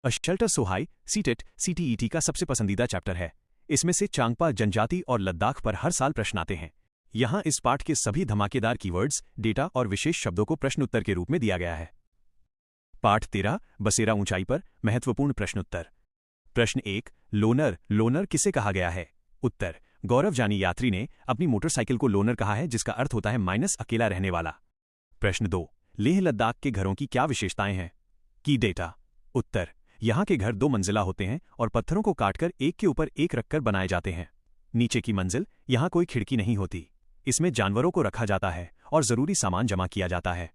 A shelter so high CTET CTET का सबसे पसंदीदा चैप्टर है। इसमें से चांगपा जनजाति और लद्दाख पर हर साल प्रश्न आते हैं। यहाँ इस पाठ के सभी धमाकेदार कीवर्ड्स, डेटा और विशेष शब्दों को प्रश्न उत्तर के रूप में दिया गया है। पाठ 13 बसेरा ऊंचाई पर महत्वपूर्ण प्रश्नोत्तर। प्रश्न 1 लोनर लोनर किसे कहा गया है? उत्तर गौरव जानी यात्री ने अपनी मोटरसाइकिल को लोनर कहा है, जिसका अर्थ होता है माइनस अकेला रहने वाला। प्रश्न 2 लेह लद्दाख के घरों की क्या विशेषताएं हैं? की डेटा। उत्तर यहाँ के घर 2 मंजिला होते हैं और पत्थरों को काटकर एक के ऊपर एक रखकर बनाए जाते हैं। नीचे की मंजिल यहाँ कोई खिड़की नहीं होती। इसमें जानवरों को रखा जाता है और जरूरी सामान जमा किया जाता है।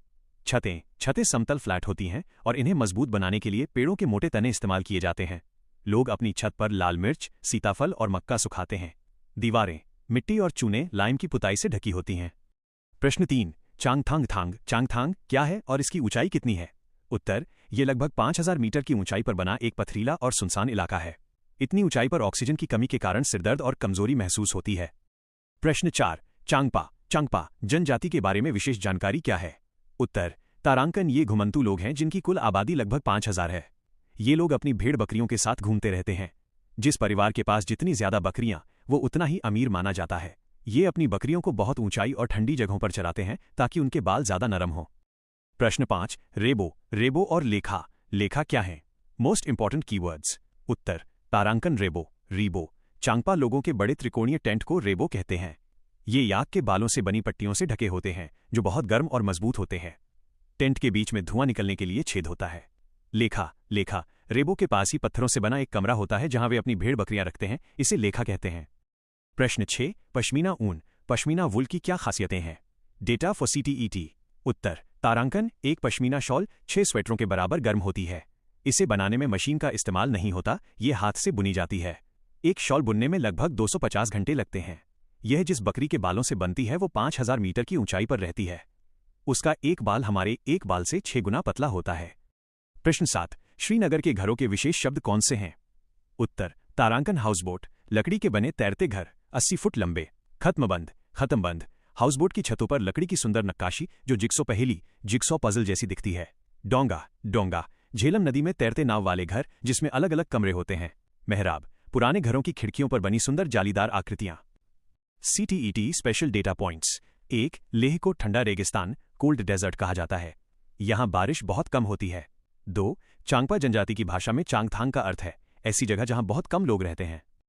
छतें समतल फ्लैट होती हैं और इन्हें मजबूत बनाने के लिए पेड़ों के मोटे तने इस्तेमाल किए जाते हैं। लोग अपनी छत पर लाल मिर्च, सीताफल और मक्का सुखाते हैं। दीवारें मिट्टी और चूने लाइम की पुताई से ढकी होती हैं। प्रश्न 3 चांगथांग क्या है और इसकी ऊंचाई कितनी है? उत्तर ये लगभग 5000 मीटर की ऊंचाई पर बना एक पथरीला और सुनसान इलाका है। इतनी ऊंचाई पर ऑक्सीजन की कमी के कारण सिरदर्द और कमजोरी महसूस होती है। प्रश्न 4 चांगपा जनजाति के बारे में विशेष जानकारी क्या है? उत्तर तारांकन ये घुमंतू लोग हैं जिनकी कुल आबादी लगभग 5000 है। ये लोग अपनी भेड़ बकरियों के साथ घूमते रहते हैं। जिस परिवार के पास जितनी ज्यादा बकरियां, वो उतना ही अमीर माना जाता है। ये अपनी बकरियों को बहुत ऊंचाई और ठंडी जगहों पर चराते हैं ताकि उनके बाल ज्यादा नरम हों। प्रश्न 5 रेबो और लेखा क्या है? Most important keywords. उत्तर तारांकन रीबो चांगपा लोगों के बड़े त्रिकोणीय टेंट को रेबो कहते हैं। ये याक के बालों से बनी पट्टियों से ढके होते हैं जो बहुत गर्म और मजबूत होते हैं। टेंट के बीच में धुआं निकलने के लिए छेद होता है। लेखा रेबो के पास ही पत्थरों से बना एक कमरा होता है जहां वे अपनी भेड़ बकरियां रखते हैं। इसे लेखा कहते हैं। प्रश्न 6 पश्मीना वुल की क्या खासियतें हैं? Data for CTET. उत्तर तारांकन एक पश्मीना शॉल 6 स्वेटरों के बराबर गर्म होती है। इसे बनाने में मशीन का इस्तेमाल नहीं होता, ये हाथ से बुनी जाती है। एक शॉल बुनने में लगभग 250 घंटे लगते हैं। यह जिस बकरी के बालों से बनती है वो 5000 मीटर की ऊंचाई पर रहती है। उसका एक बाल हमारे एक बाल से 6 गुना पतला होता है। प्रश्न 7 श्रीनगर के घरों के विशेष शब्द कौन से हैं? उत्तर तारांकन हाउसबोट लकड़ी के बने तैरते घर 80 फुट लंबे। खत्मबंद हाउसबोट की छतों पर लकड़ी की सुंदर नक्काशी जो जिक्सो पजल जैसी दिखती है। डोंगा झेलम नदी में तैरते नाव वाले घर जिसमें अलग अलग कमरे होते हैं। मेहराब पुराने घरों की खिड़कियों पर बनी सुंदर जालीदार आकृतियां। CTET special data points. 1 Leh को ठंडा रेगिस्तान कोल्ड डेजर्ट कहा जाता है। यहां बारिश बहुत कम होती है। 2 चांगपा जनजाति की भाषा में चांगथांग का अर्थ है ऐसी जगह जहां बहुत कम लोग रहते हैं।